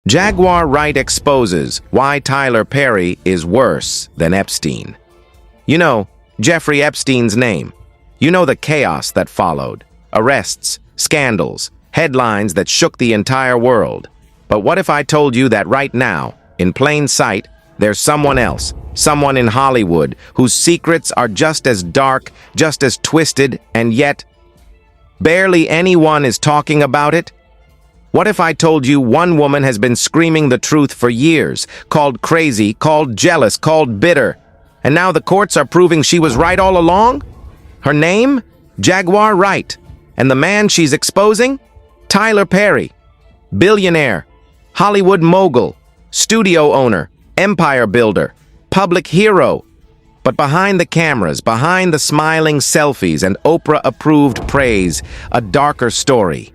Jaguar Wright exposes why Tyler Perry is worse than Epstein. You know, Jeffrey Epstein's name. You know the chaos that followed. Arrests, scandals, headlines that shook the entire world. But what if I told you that right now, in plain sight, there's someone else, someone in Hollywood, whose secrets are just as dark, just as twisted, and yet barely anyone is talking about it? What if I told you one woman has been screaming the truth for years, called crazy, called jealous, called bitter, and now the courts are proving she was right all along? Her name? Jaguar Wright. And the man she's exposing? Tyler Perry. Billionaire, Hollywood mogul, studio owner, empire builder, public hero. But behind the cameras, behind the smiling selfies and Oprah-approved praise, a darker story.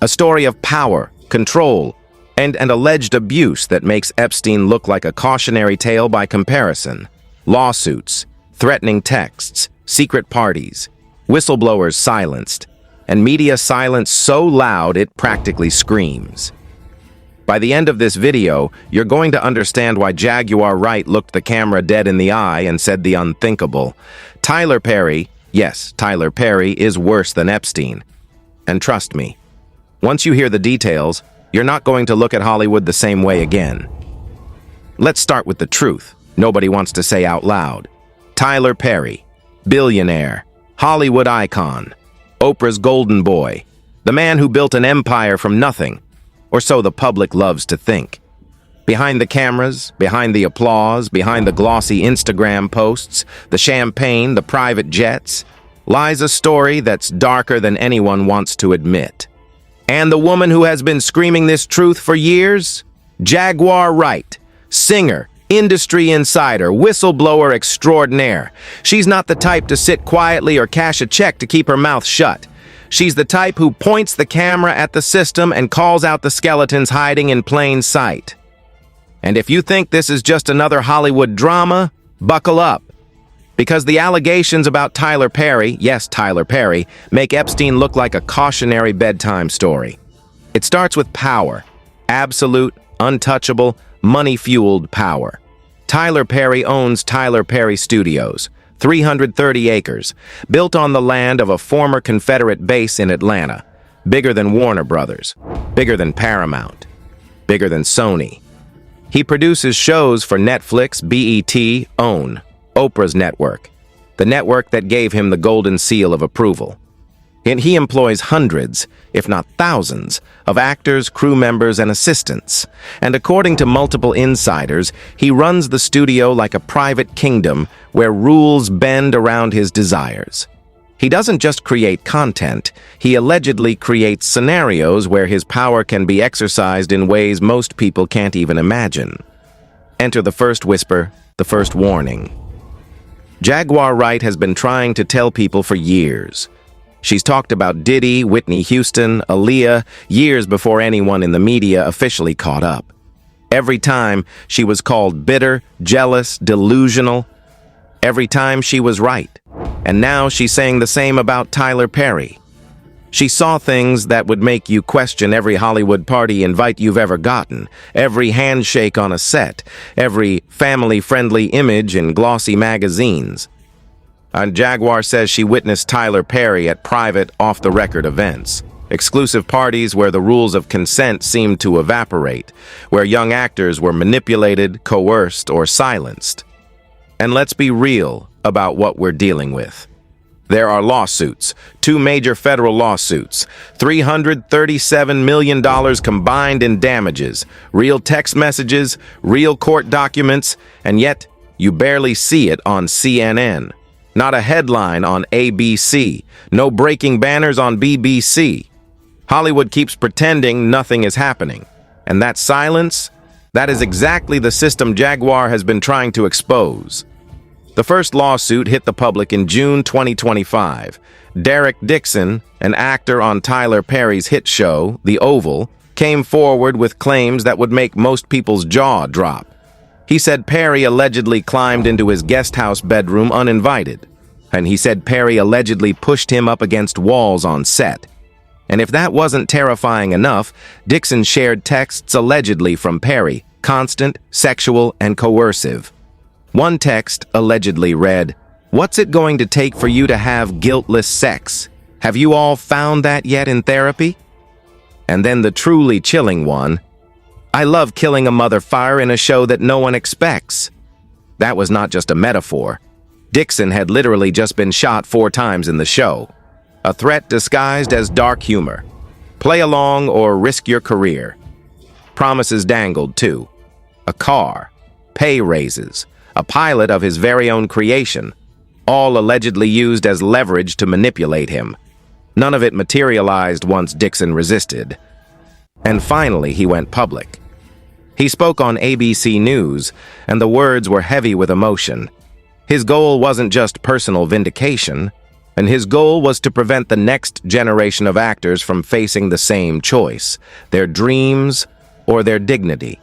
A story of power, control, and an alleged abuse that makes Epstein look like a cautionary tale by comparison. Lawsuits, threatening texts, secret parties, whistleblowers silenced, and media silence so loud it practically screams. By the end of this video, you're going to understand why Jaguar Wright looked the camera dead in the eye and said the unthinkable. Tyler Perry, yes, Tyler Perry is worse than Epstein. And trust me, once you hear the details, you're not going to look at Hollywood the same way again. Let's start with the truth nobody wants to say out loud. Tyler Perry, billionaire, Hollywood icon, Oprah's golden boy, the man who built an empire from nothing, or so the public loves to think. Behind the cameras, behind the applause, behind the glossy Instagram posts, the champagne, the private jets, lies a story that's darker than anyone wants to admit. And the woman who has been screaming this truth for years? Jaguar Wright, singer, industry insider, whistleblower extraordinaire. She's not the type to sit quietly or cash a check to keep her mouth shut. She's the type who points the camera at the system and calls out the skeletons hiding in plain sight. And if you think this is just another Hollywood drama, buckle up. Because the allegations about Tyler Perry, yes, Tyler Perry, make Epstein look like a cautionary bedtime story. It starts with power. Absolute, untouchable, money-fueled power. Tyler Perry owns Tyler Perry Studios, 330 acres, built on the land of a former Confederate base in Atlanta. Bigger than Warner Brothers, bigger than Paramount, bigger than Sony. He produces shows for Netflix, BET, OWN, Oprah's network, the network that gave him the golden seal of approval. And he employs hundreds, if not thousands, of actors, crew members, and assistants. And according to multiple insiders, he runs the studio like a private kingdom where rules bend around his desires. He doesn't just create content, he allegedly creates scenarios where his power can be exercised in ways most people can't even imagine. Enter the first whisper, the first warning. Jaguar Wright has been trying to tell people for years. She's talked about Diddy, Whitney Houston, Aaliyah, years before anyone in the media officially caught up. Every time she was called bitter, jealous, delusional. Every time she was right. And now she's saying the same about Tyler Perry. She saw things that would make you question every Hollywood party invite you've ever gotten, every handshake on a set, every family-friendly image in glossy magazines. And Jaguar says she witnessed Tyler Perry at private, off-the-record events, exclusive parties where the rules of consent seemed to evaporate, where young actors were manipulated, coerced, or silenced. And let's be real about what we're dealing with. There are lawsuits, 2 major federal lawsuits, $337 million combined in damages, real text messages, real court documents, and yet you barely see it on CNN. Not a headline on ABC, no breaking banners on BBC. Hollywood keeps pretending nothing is happening. And that silence, that is exactly the system Jaguar has been trying to expose. The first lawsuit hit the public in June 2025. Derek Dixon, an actor on Tyler Perry's hit show, The Oval, came forward with claims that would make most people's jaw drop. He said Perry allegedly climbed into his guest house bedroom uninvited. And he said Perry allegedly pushed him up against walls on set. And if that wasn't terrifying enough, Dixon shared texts allegedly from Perry, constant, sexual, and coercive. One text allegedly read, "What's it going to take for you to have guiltless sex? Have you all found that yet in therapy?" And then the truly chilling one, "I love killing a motherfucker in a show that no one expects." That was not just a metaphor. Dixon had literally just been shot 4 times in the show. A threat disguised as dark humor. Play along or risk your career. Promises dangled, too. A car, pay raises, a pilot of his very own creation, all allegedly used as leverage to manipulate him. None of it materialized once Dixon resisted. And finally, he went public. He spoke on ABC News, and the words were heavy with emotion. His goal wasn't just personal vindication, and his goal was to prevent the next generation of actors from facing the same choice, their dreams or their dignity.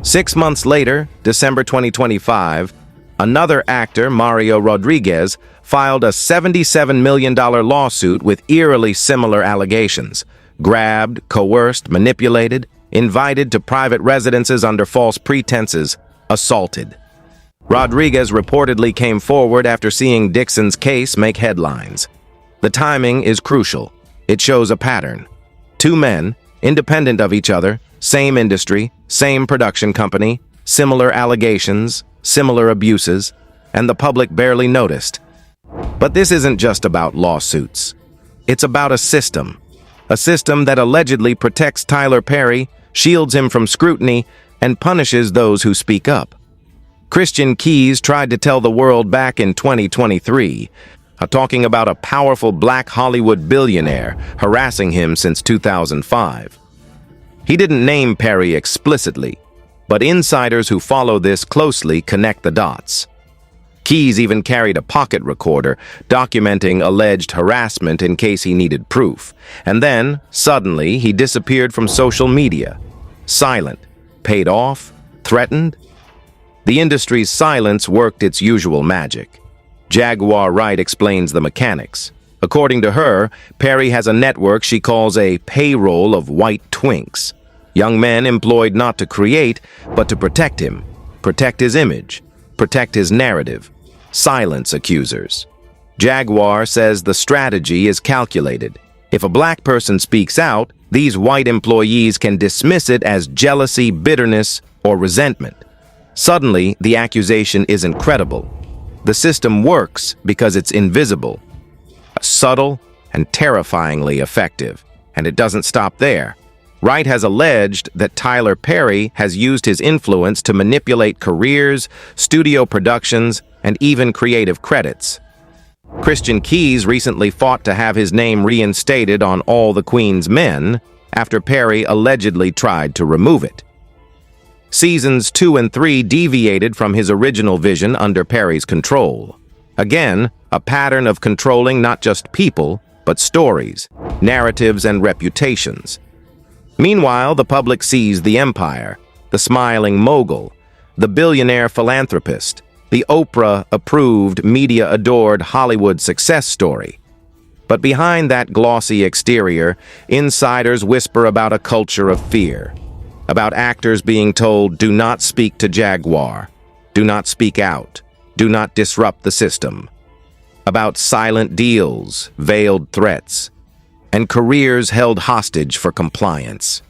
6 months later, December 2025, another actor, Mario Rodriguez, filed a $77 million lawsuit with eerily similar allegations. Grabbed, coerced, manipulated, invited to private residences under false pretenses, assaulted. Rodriguez reportedly came forward after seeing Dixon's case make headlines. The timing is crucial. It shows a pattern. 2 men, independent of each other, same industry, same production company, similar allegations, similar abuses, and the public barely noticed. But this isn't just about lawsuits. It's about a system that allegedly protects Tyler Perry, shields him from scrutiny, and punishes those who speak up. Christian Keyes tried to tell the world back in 2023, talking about a powerful black Hollywood billionaire harassing him since 2005. He didn't name Perry explicitly, but insiders who follow this closely connect the dots. Keyes even carried a pocket recorder documenting alleged harassment in case he needed proof. And then, suddenly, he disappeared from social media. Silent, paid off, threatened. The industry's silence worked its usual magic. Jaguar Wright explains the mechanics. According to her, Perry has a network she calls a payroll of white twinks. Young men employed not to create, but to protect him, protect his image, protect his narrative, silence accusers. Jaguar says the strategy is calculated. If a black person speaks out, these white employees can dismiss it as jealousy, bitterness, or resentment. Suddenly, the accusation isn't credible. The system works because it's invisible, subtle, and terrifyingly effective. And it doesn't stop there. Wright has alleged that Tyler Perry has used his influence to manipulate careers, studio productions, and even creative credits. Christian Keyes recently fought to have his name reinstated on All the Queen's Men after Perry allegedly tried to remove it. Seasons 2 and 3 deviated from his original vision under Perry's control. Again, a pattern of controlling not just people, but stories, narratives, and reputations. Meanwhile, the public sees the empire, the smiling mogul, the billionaire philanthropist, the Oprah-approved, media-adored Hollywood success story. But behind that glossy exterior, insiders whisper about a culture of fear. About actors being told, do not speak to Jaguar, do not speak out, do not disrupt the system. About silent deals, veiled threats, and careers held hostage for compliance.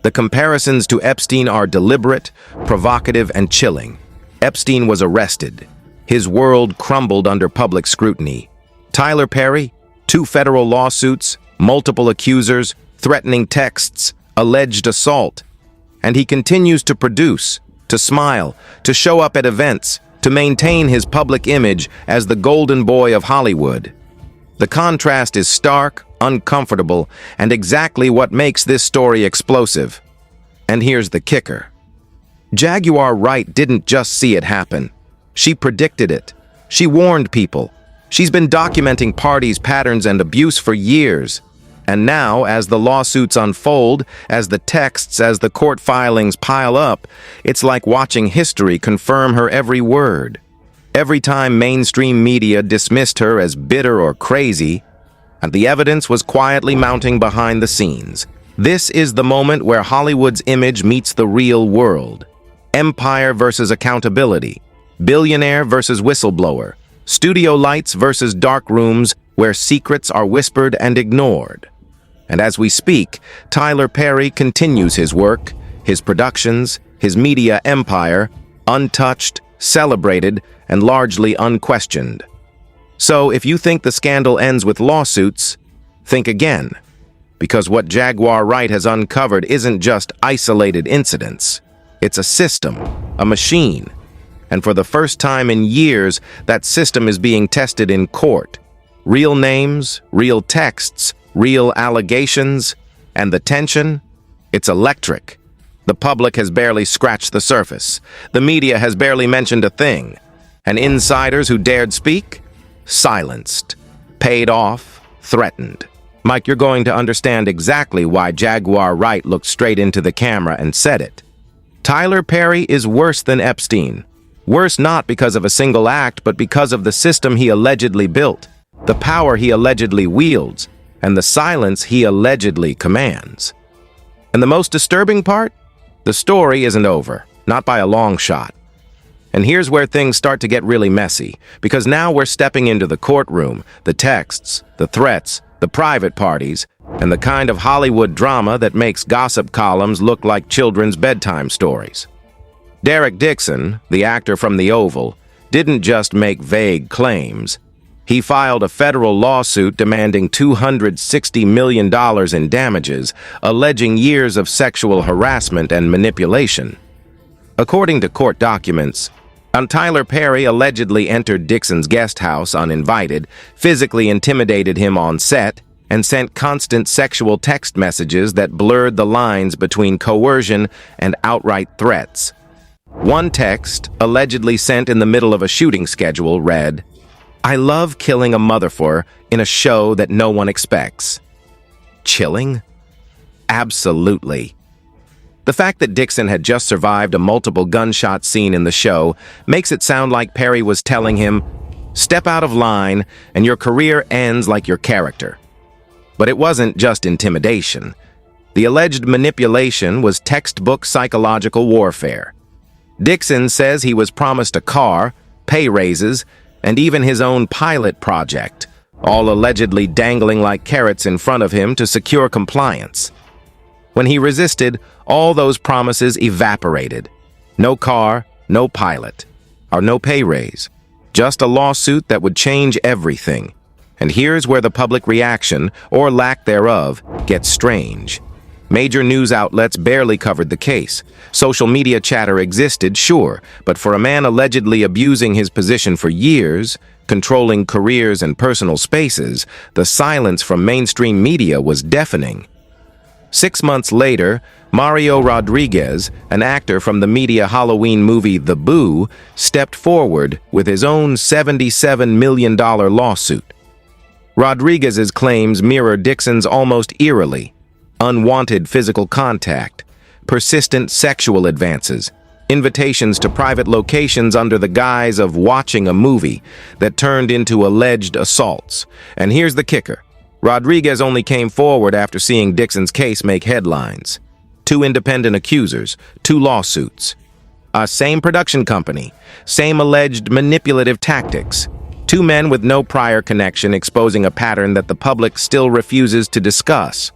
The comparisons to Epstein are deliberate, provocative, and chilling. Epstein was arrested. His world crumbled under public scrutiny. Tyler Perry, 2 federal lawsuits, multiple accusers, threatening texts, alleged assault. And he continues to produce, to smile, to show up at events, to maintain his public image as the golden boy of Hollywood. The contrast is stark, uncomfortable, and exactly what makes this story explosive. And here's the kicker. Jaguar Wright didn't just see it happen. She predicted it. She warned people. She's been documenting parties' patterns and abuse for years. And now, as the lawsuits unfold, as the texts, as the court filings pile up, it's like watching history confirm her every word. Every time mainstream media dismissed her as bitter or crazy, and the evidence was quietly mounting behind the scenes. This is the moment where Hollywood's image meets the real world. Empire versus accountability. Billionaire versus whistleblower. Studio lights versus dark rooms where secrets are whispered and ignored. And as we speak, Tyler Perry continues his work, his productions, his media empire, untouched, celebrated, and largely unquestioned. So if you think the scandal ends with lawsuits, think again. Because what Jaguar Wright has uncovered isn't just isolated incidents. It's a system, a machine. And for the first time in years, that system is being tested in court. Real names, real texts, real allegations, and the tension? It's electric. The public has barely scratched the surface. The media has barely mentioned a thing. And insiders who dared speak? Silenced. Paid off. Threatened. Mike, you're going to understand exactly why Jaguar Wright looked straight into the camera and said it. Tyler Perry is worse than Epstein. Worse not because of a single act, but because of the system he allegedly built, the power he allegedly wields, and the silence he allegedly commands. And the most disturbing part? The story isn't over, not by a long shot. And here's where things start to get really messy, because now we're stepping into the courtroom, the texts, the threats, the private parties, and the kind of Hollywood drama that makes gossip columns look like children's bedtime stories. Derek Dixon, the actor from The Oval, didn't just make vague claims. He filed a federal lawsuit demanding $260 million in damages, alleging years of sexual harassment and manipulation. According to court documents, Tyler Perry allegedly entered Dixon's guest house uninvited, physically intimidated him on set, and sent constant sexual text messages that blurred the lines between coercion and outright threats. One text, allegedly sent in the middle of a shooting schedule, read, "I love killing a mother for in a show that no one expects." Chilling? Absolutely. The fact that Dixon had just survived a multiple gunshot scene in the show makes it sound like Perry was telling him, "Step out of line and your career ends like your character." But it wasn't just intimidation. The alleged manipulation was textbook psychological warfare. Dixon says he was promised a car, pay raises, and even his own pilot project, all allegedly dangling like carrots in front of him to secure compliance. When he resisted, all those promises evaporated. No car, no pilot, or no pay raise. Just a lawsuit that would change everything. And here's where the public reaction, or lack thereof, gets strange. Major news outlets barely covered the case. Social media chatter existed, sure, but for a man allegedly abusing his position for years, controlling careers and personal spaces, the silence from mainstream media was deafening. 6 months later, Mario Rodriguez, an actor from the media Halloween movie The Boo, stepped forward with his own $77 million lawsuit. Rodriguez's claims mirror Dixon's almost eerily. Unwanted physical contact, persistent sexual advances, invitations to private locations under the guise of watching a movie that turned into alleged assaults. And here's the kicker. Rodriguez only came forward after seeing Dixon's case make headlines. 2 independent accusers, 2 lawsuits. Same production company, same alleged manipulative tactics. 2 men with no prior connection exposing a pattern that the public still refuses to discuss.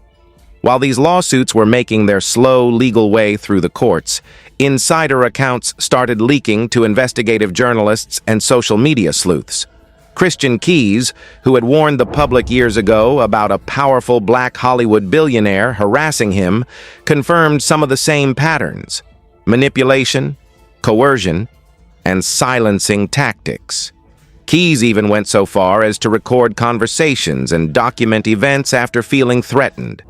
While these lawsuits were making their slow legal way through the courts, insider accounts started leaking to investigative journalists and social media sleuths. Christian Keyes, who had warned the public years ago about a powerful black Hollywood billionaire harassing him, confirmed some of the same patterns: manipulation, coercion, and silencing tactics. Keyes even went so far as to record conversations and document events after feeling threatened.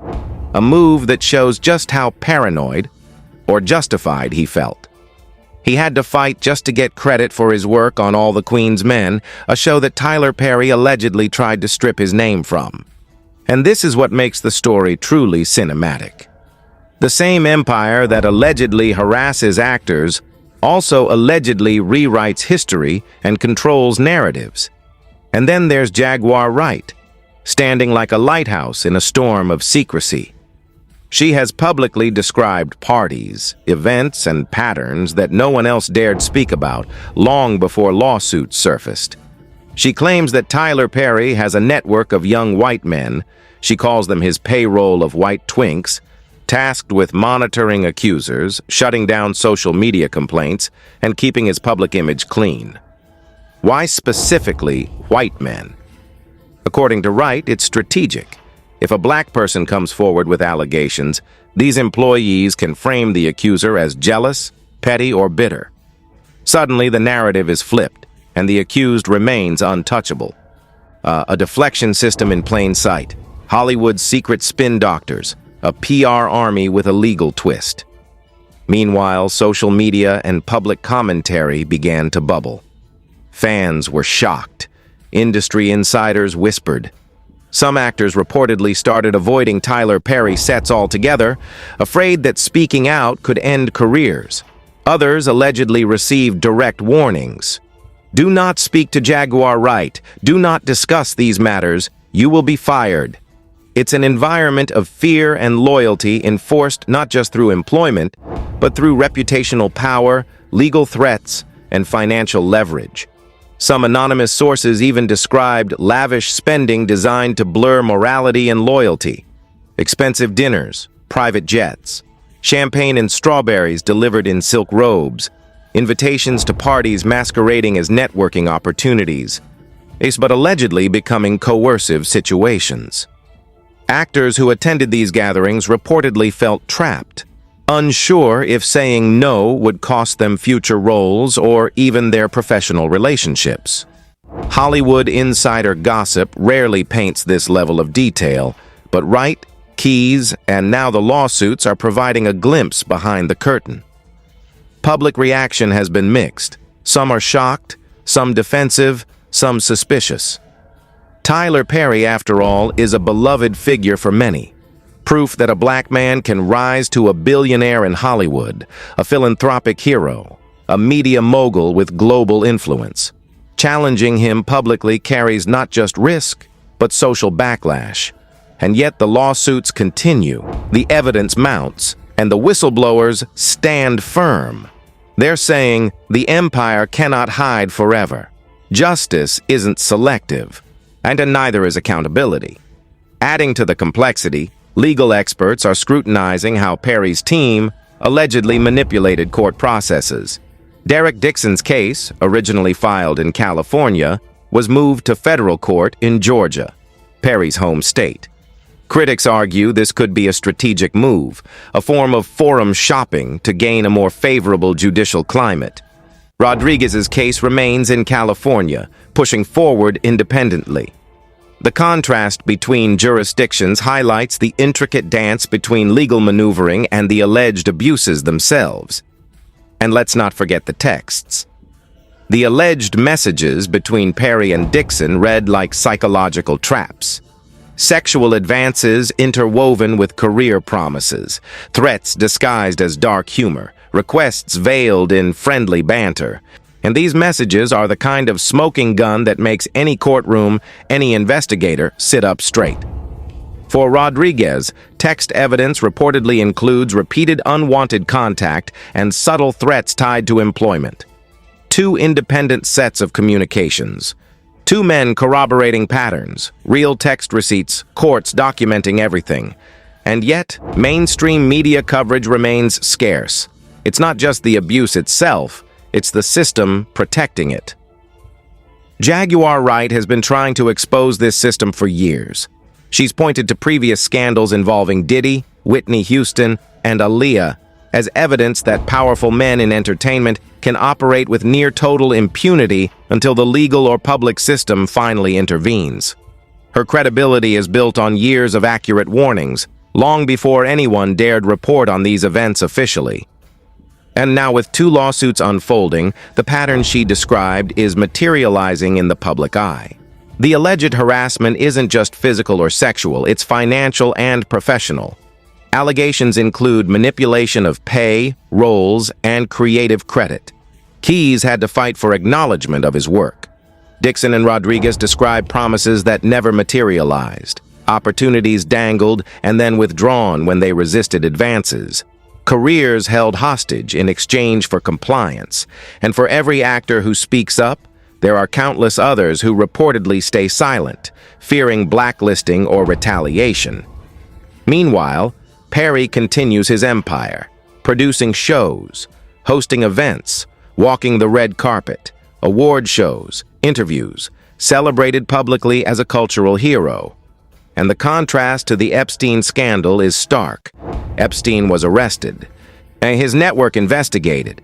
A move that shows just how paranoid, or justified, he felt. He had to fight just to get credit for his work on All the Queen's Men, a show that Tyler Perry allegedly tried to strip his name from. And this is what makes the story truly cinematic. The same empire that allegedly harasses actors also allegedly rewrites history and controls narratives. And then there's Jaguar Wright, standing like a lighthouse in a storm of secrecy. She has publicly described parties, events, and patterns that no one else dared speak about long before lawsuits surfaced. She claims that Tyler Perry has a network of young white men, she calls them his payroll of white twinks, tasked with monitoring accusers, shutting down social media complaints, and keeping his public image clean. Why specifically white men? According to Wright, it's strategic. If a black person comes forward with allegations, these employees can frame the accuser as jealous, petty, or bitter. Suddenly, the narrative is flipped, and the accused remains untouchable. A deflection system in plain sight. Hollywood's secret spin doctors. A PR army with a legal twist. Meanwhile, social media and public commentary began to bubble. Fans were shocked. Industry insiders whispered. Some actors reportedly started avoiding Tyler Perry sets altogether, afraid that speaking out could end careers. Others allegedly received direct warnings. Do not speak to Jaguar Wright. Do not discuss these matters. You will be fired. It's an environment of fear and loyalty enforced not just through employment, but through reputational power, legal threats, and financial leverage. Some anonymous sources even described lavish spending designed to blur morality and loyalty. Expensive dinners, private jets, champagne and strawberries delivered in silk robes, invitations to parties masquerading as networking opportunities, but allegedly becoming coercive situations. Actors who attended these gatherings reportedly felt trapped, unsure if saying no would cost them future roles or even their professional relationships. Hollywood insider gossip rarely paints this level of detail, but Wright, Keyes, and now the lawsuits are providing a glimpse behind the curtain. Public reaction has been mixed. Some are shocked, some defensive, some suspicious. Tyler Perry, after all, is a beloved figure for many. Proof that a black man can rise to a billionaire in Hollywood, a philanthropic hero, a media mogul with global influence. Challenging him publicly carries not just risk, but social backlash. And yet the lawsuits continue, the evidence mounts, and the whistleblowers stand firm. They're saying the empire cannot hide forever. Justice isn't selective, and neither is accountability. Adding to the complexity, legal experts are scrutinizing how Perry's team allegedly manipulated court processes. Derek Dixon's case, originally filed in California, was moved to federal court in Georgia, Perry's home state. Critics argue this could be a strategic move, a form of forum shopping to gain a more favorable judicial climate. Rodriguez's case remains in California, pushing forward independently. The contrast between jurisdictions highlights the intricate dance between legal maneuvering and the alleged abuses themselves. And let's not forget the texts. The alleged messages between Perry and Dixon read like psychological traps. Sexual advances interwoven with career promises, threats disguised as dark humor, requests veiled in friendly banter. And these messages are the kind of smoking gun that makes any courtroom, any investigator sit up straight. For Rodriguez, text evidence reportedly includes repeated unwanted contact and subtle threats tied to employment. 2 independent sets of communications. 2 men corroborating patterns, real text receipts, courts documenting everything. And yet, mainstream media coverage remains scarce. It's not just the abuse itself, it's the system protecting it. Jaguar Wright has been trying to expose this system for years. She's pointed to previous scandals involving Diddy, Whitney Houston, and Aaliyah as evidence that powerful men in entertainment can operate with near-total impunity until the legal or public system finally intervenes. Her credibility is built on years of accurate warnings, long before anyone dared report on these events officially. And now, with 2 lawsuits unfolding, the pattern she described is materializing in the public eye. The alleged harassment isn't just physical or sexual, it's financial and professional. Allegations include manipulation of pay, roles, and creative credit. Keyes had to fight for acknowledgement of his work. Dixon and Rodriguez describe promises that never materialized, opportunities dangled and then withdrawn when they resisted advances, careers held hostage in exchange for compliance, and for every actor who speaks up, there are countless others who reportedly stay silent, fearing blacklisting or retaliation. Meanwhile, Perry continues his empire, producing shows, hosting events, walking the red carpet, award shows, interviews, celebrated publicly as a cultural hero. And the contrast to the Epstein scandal is stark. Epstein was arrested, and his network investigated.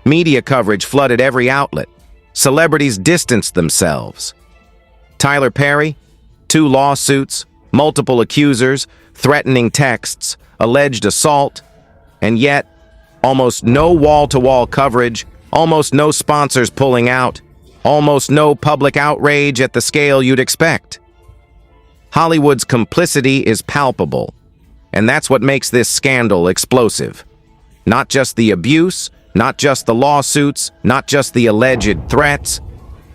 Media coverage flooded every outlet. Celebrities distanced themselves. Tyler Perry, 2 lawsuits, multiple accusers, threatening texts, alleged assault, and yet almost no wall-to-wall coverage, almost no sponsors pulling out, almost no public outrage at the scale you'd expect. Hollywood's complicity is palpable, and that's what makes this scandal explosive. Not just the abuse, not just the lawsuits, not just the alleged threats.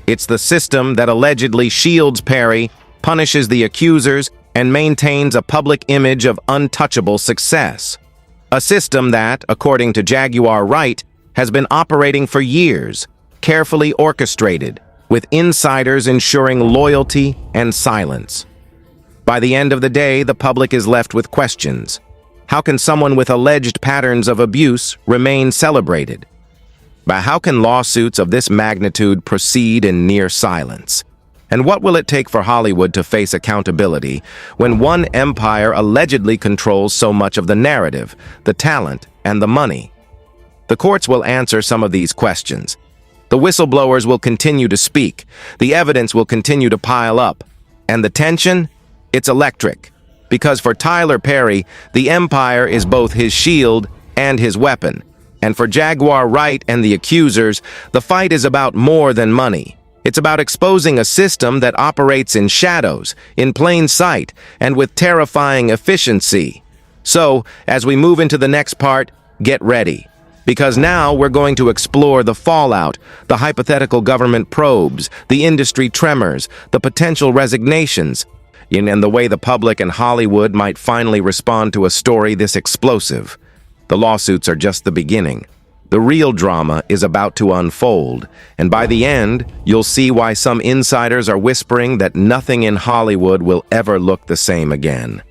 It's the system that allegedly shields Perry, punishes the accusers, and maintains a public image of untouchable success. A system that, according to Jaguar Wright, has been operating for years, carefully orchestrated, with insiders ensuring loyalty and silence. By the end of the day, the public is left with questions. How can someone with alleged patterns of abuse remain celebrated? But how can lawsuits of this magnitude proceed in near silence? And what will it take for Hollywood to face accountability when one empire allegedly controls so much of the narrative, the talent, and the money? The courts will answer some of these questions. The whistleblowers will continue to speak. The evidence will continue to pile up. And the tension? It's electric. Because for Tyler Perry, the empire is both his shield and his weapon. And for Jaguar Wright and the accusers, the fight is about more than money. It's about exposing a system that operates in shadows, in plain sight, and with terrifying efficiency. So, as we move into the next part, get ready. Because now we're going to explore the fallout, the hypothetical government probes, the industry tremors, the potential resignations, and the way the public and Hollywood might finally respond to a story this explosive. The lawsuits are just the beginning. The real drama is about to unfold, and by the end, you'll see why some insiders are whispering that nothing in Hollywood will ever look the same again.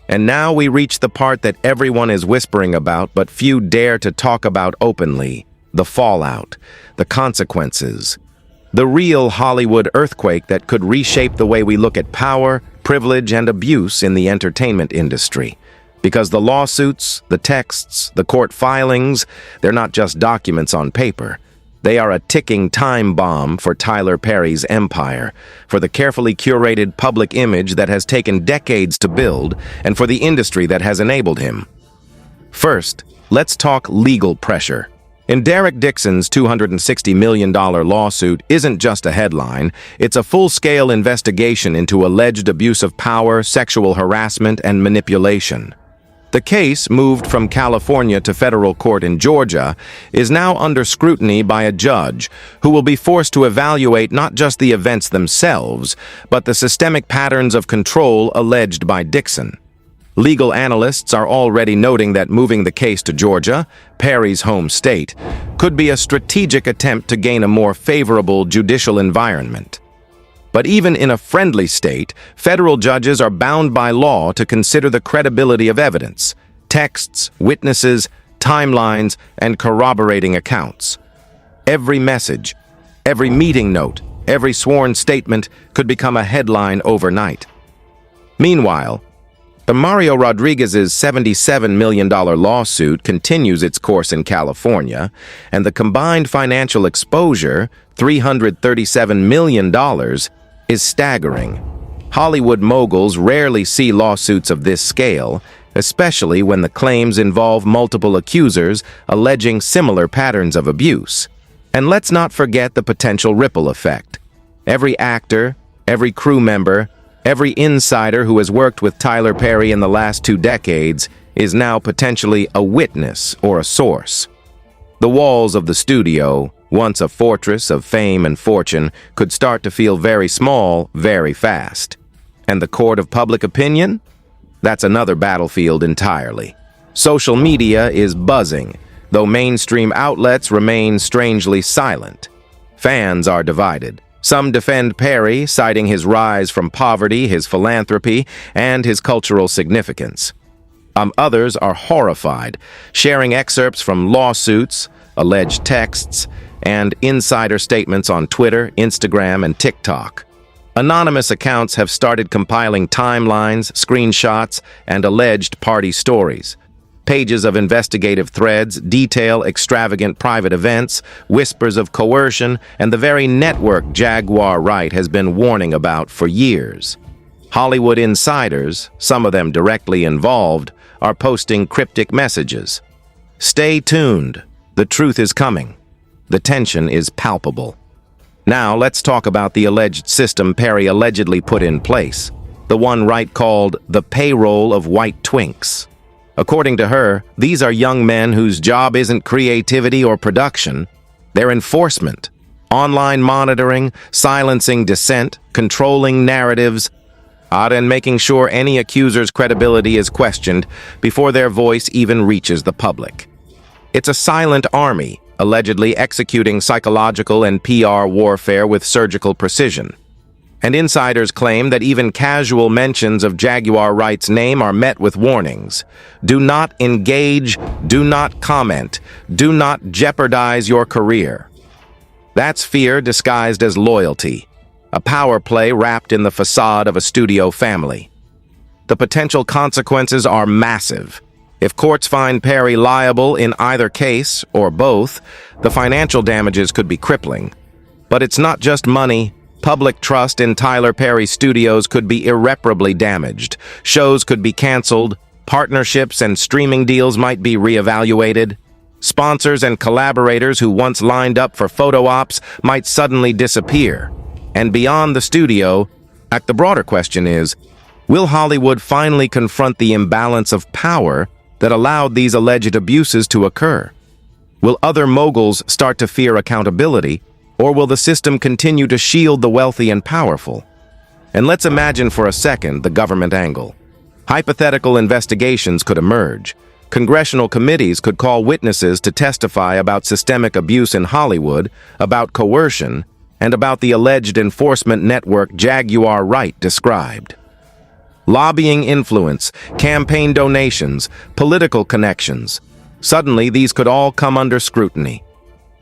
And now we reach the part that everyone is whispering about, but few dare to talk about openly: the fallout, the consequences. The real Hollywood earthquake that could reshape the way we look at power, privilege, and abuse in the entertainment industry. Because the lawsuits, the texts, the court filings, they're not just documents on paper. They are a ticking time bomb for Tyler Perry's empire, for the carefully curated public image that has taken decades to build, and for the industry that has enabled him. First, let's talk legal pressure. In Derek Dixon's $260 million lawsuit isn't just a headline, it's a full-scale investigation into alleged abuse of power, sexual harassment, and manipulation. The case, moved from California to federal court in Georgia, is now under scrutiny by a judge who will be forced to evaluate not just the events themselves, but the systemic patterns of control alleged by Dixon. Legal analysts are already noting that moving the case to Georgia, Perry's home state, could be a strategic attempt to gain a more favorable judicial environment. But even in a friendly state, federal judges are bound by law to consider the credibility of evidence, texts, witnesses, timelines, and corroborating accounts. Every message, every meeting note, every sworn statement could become a headline overnight. Meanwhile, the Mario Rodriguez's $77 million lawsuit continues its course in California, and the combined financial exposure, $337 million, is staggering. Hollywood moguls rarely see lawsuits of this scale, especially when the claims involve multiple accusers alleging similar patterns of abuse. And let's not forget the potential ripple effect. Every actor, every crew member, every insider who has worked with Tyler Perry in the last 2 decades is now potentially a witness or a source. The walls of the studio, once a fortress of fame and fortune, could start to feel very small very fast. And the court of public opinion? That's another battlefield entirely. Social media is buzzing, though mainstream outlets remain strangely silent. Fans are divided. Some defend Perry, citing his rise from poverty, his philanthropy, and his cultural significance. Others are horrified, sharing excerpts from lawsuits, alleged texts, and insider statements on Twitter, Instagram, and TikTok. Anonymous accounts have started compiling timelines, screenshots, and alleged party stories. Pages of investigative threads detail extravagant private events, whispers of coercion, and the very network Jaguar Wright has been warning about for years. Hollywood insiders, some of them directly involved, are posting cryptic messages. Stay tuned. The truth is coming. The tension is palpable. Now, let's talk about the alleged system Perry allegedly put in place, the one Wright called the payroll of white twinks. According to her, these are young men whose job isn't creativity or production. They're enforcement, online monitoring, silencing dissent, controlling narratives, and making sure any accuser's credibility is questioned before their voice even reaches the public. It's a silent army, allegedly executing psychological and PR warfare with surgical precision. And insiders claim that even casual mentions of Jaguar Wright's name are met with warnings. Do not engage, do not comment, do not jeopardize your career. That's fear disguised as loyalty, a power play wrapped in the facade of a studio family. The potential consequences are massive. If courts find Perry liable in either case, or both, the financial damages could be crippling. But it's not just money. Public trust in Tyler Perry Studios could be irreparably damaged. Shows could be canceled. Partnerships and streaming deals might be reevaluated. Sponsors and collaborators who once lined up for photo ops might suddenly disappear. And beyond the studio, the broader question is, will Hollywood finally confront the imbalance of power that allowed these alleged abuses to occur? Will other moguls start to fear accountability, or will the system continue to shield the wealthy and powerful? And let's imagine for a second the government angle. Hypothetical investigations could emerge. Congressional committees could call witnesses to testify about systemic abuse in Hollywood, about coercion, and about the alleged enforcement network Jaguar Wright described. Lobbying influence, campaign donations, political connections. Suddenly, these could all come under scrutiny.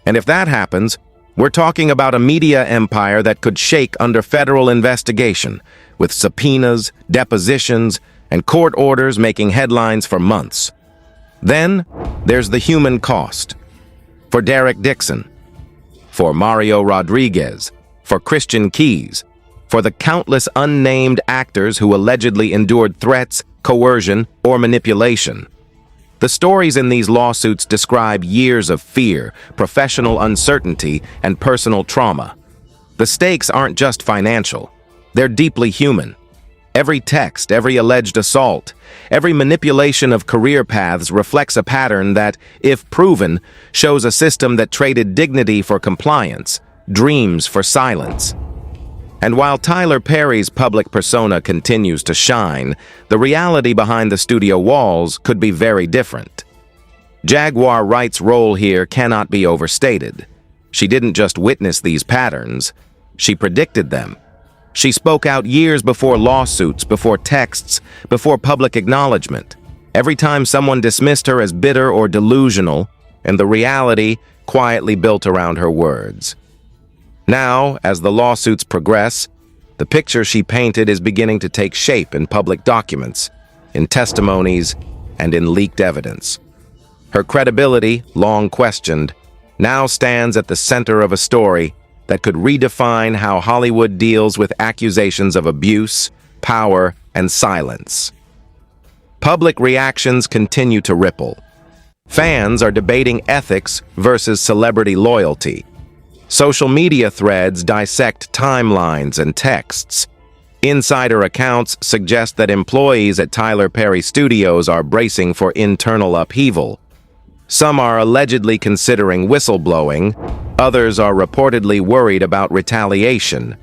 And if that happens, we're talking about a media empire that could shake under federal investigation, with subpoenas, depositions, and court orders making headlines for months. Then, there's the human cost. For Derek Dixon, for Mario Rodriguez, for Christian Keys, for the countless unnamed actors who allegedly endured threats, coercion, or manipulation. The stories in these lawsuits describe years of fear, professional uncertainty, and personal trauma. The stakes aren't just financial. They're deeply human. Every text, every alleged assault, every manipulation of career paths reflects a pattern that, if proven, shows a system that traded dignity for compliance, dreams for silence. And while Tyler Perry's public persona continues to shine, the reality behind the studio walls could be very different. Jaguar Wright's role here cannot be overstated. She didn't just witness these patterns, she predicted them. She spoke out years before lawsuits, before texts, before public acknowledgement. Every time someone dismissed her as bitter or delusional, and the reality quietly built around her words. Now, as the lawsuits progress, the picture she painted is beginning to take shape in public documents, in testimonies, and in leaked evidence. Her credibility, long questioned, now stands at the center of a story that could redefine how Hollywood deals with accusations of abuse, power, and silence. Public reactions continue to ripple. Fans are debating ethics versus celebrity loyalty. Social media threads dissect timelines and texts. Insider accounts suggest that employees at Tyler Perry Studios are bracing for internal upheaval. Some are allegedly considering whistleblowing, Others are reportedly worried about retaliation.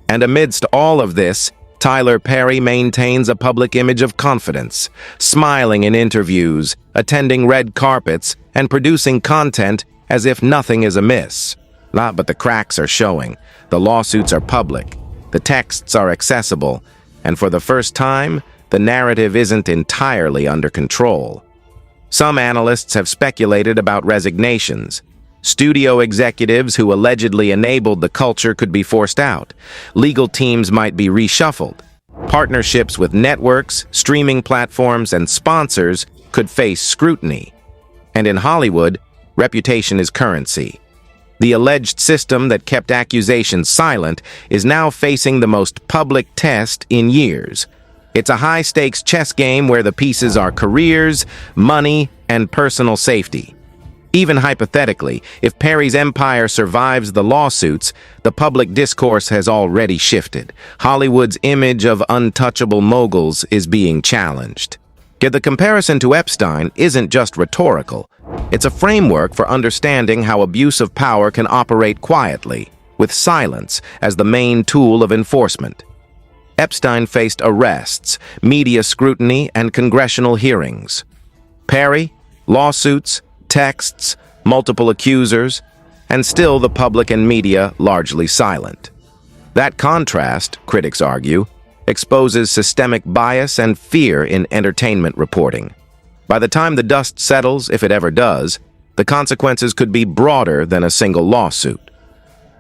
And amidst all of this, Tyler Perry maintains a public image of confidence, smiling in interviews, attending red carpets, and producing content as if nothing is amiss. But the cracks are showing. The lawsuits are public. The texts are accessible. And for the first time, the narrative isn't entirely under control. Some analysts have speculated about resignations. Studio executives who allegedly enabled the culture could be forced out. Legal teams might be reshuffled. Partnerships with networks, streaming platforms, and sponsors could face scrutiny. And in Hollywood, reputation is currency. The alleged system that kept accusations silent is now facing the most public test in years. It's a high-stakes chess game where the pieces are careers, money, and personal safety. Even hypothetically, if Perry's empire survives the lawsuits, the public discourse has already shifted. Hollywood's image of untouchable moguls is being challenged. Yet the comparison to Epstein isn't just rhetorical. It's a framework for understanding how abuse of power can operate quietly, with silence as the main tool of enforcement. Epstein faced arrests, media scrutiny, and congressional hearings. Perry, lawsuits, texts, multiple accusers, and still the public and media largely silent. That contrast, critics argue, exposes systemic bias and fear in entertainment reporting. By the time the dust settles, if it ever does, the consequences could be broader than a single lawsuit.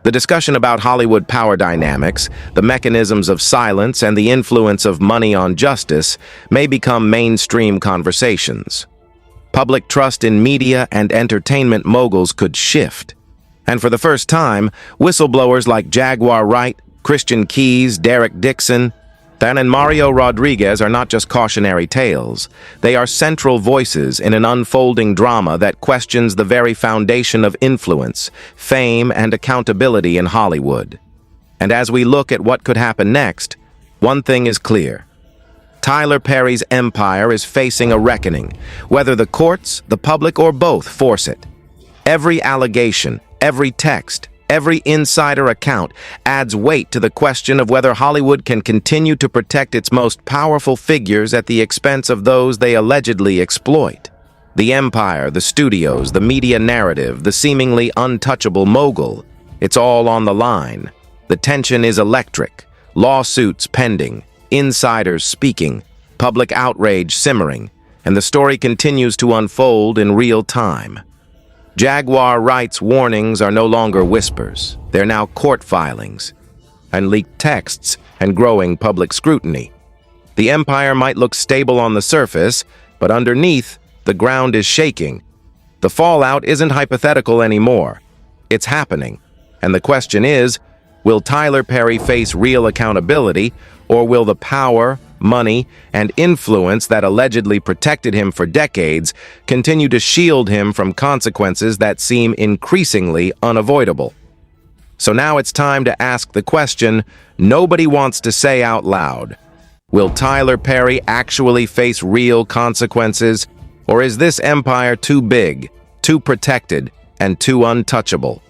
The discussion about Hollywood power dynamics, the mechanisms of silence, and the influence of money on justice may become mainstream conversations. Public trust in media and entertainment moguls could shift. And for the first time, whistleblowers like Jaguar Wright, Christian Keyes, Derek Dixon, and Mario Rodriguez are not just cautionary tales. They are central voices in an unfolding drama that questions the very foundation of influence, fame, and accountability in Hollywood. And as we look at what could happen next, one thing is clear. Tyler Perry's empire is facing a reckoning, whether the courts, the public, or both force it. Every allegation, every text, every insider account adds weight to the question of whether Hollywood can continue to protect its most powerful figures at the expense of those they allegedly exploit. The empire, the studios, the media narrative, the seemingly untouchable mogul, it's all on the line. The tension is electric, lawsuits pending, insiders speaking, public outrage simmering, and the story continues to unfold in real time. Jaguar Wright's warnings are no longer whispers. They're now court filings and leaked texts and growing public scrutiny. The empire might look stable on the surface, but underneath, the ground is shaking. The fallout isn't hypothetical anymore. It's happening. And the question is, will Tyler Perry face real accountability, or will the power, money, and influence that allegedly protected him for decades continue to shield him from consequences that seem increasingly unavoidable? So now it's time to ask the question nobody wants to say out loud. Will Tyler Perry actually face real consequences, or is this empire too big, too protected, and too untouchable?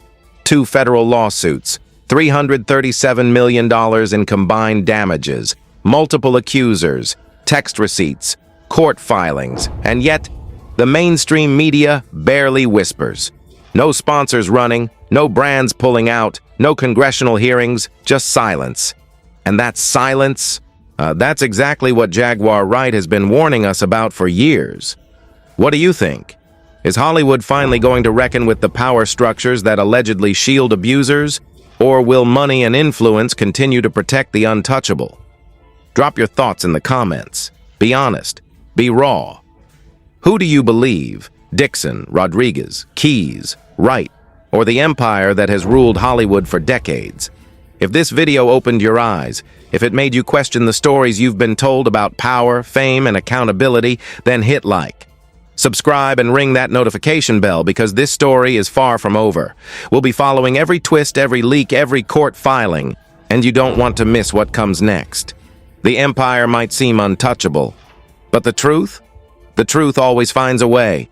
2 federal lawsuits, $337 million in combined damages, multiple accusers, text receipts, court filings, and yet the mainstream media barely whispers. No sponsors running, no brands pulling out, no congressional hearings, just silence. And that silence, that's exactly what Jaguar Wright has been warning us about for years. What do you think? Is Hollywood finally going to reckon with the power structures that allegedly shield abusers, or will money and influence continue to protect the untouchable? Drop your thoughts in the comments. Be honest. Be raw. Who do you believe? Dixon, Rodriguez, Keyes, Wright, or the empire that has ruled Hollywood for decades? If this video opened your eyes, if it made you question the stories you've been told about power, fame, and accountability, then hit like. Subscribe and ring that notification bell because this story is far from over. We'll be following every twist, every leak, every court filing, and you don't want to miss what comes next. The empire might seem untouchable, but the truth? The truth always finds a way.